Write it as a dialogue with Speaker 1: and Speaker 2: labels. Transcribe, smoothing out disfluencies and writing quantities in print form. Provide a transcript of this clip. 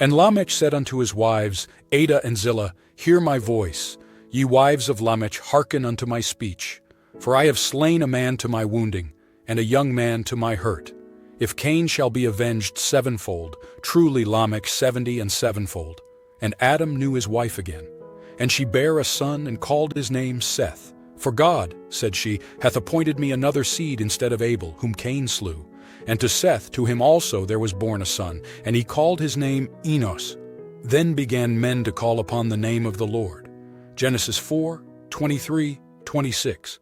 Speaker 1: And Lamech said unto his wives, Ada and Zillah, hear my voice. Ye wives of Lamech, hearken unto my speech. For I have slain a man to my wounding, and a young man to my hurt. If Cain shall be avenged sevenfold, truly Lamech 70 and sevenfold. And Adam knew his wife again. And she bare a son, and called his name Seth. For God, said she, hath appointed me another seed instead of Abel, whom Cain slew. And to Seth, to him also there was born a son, and he called his name Enos. Then began men to call upon the name of the Lord. Genesis 4:23-26.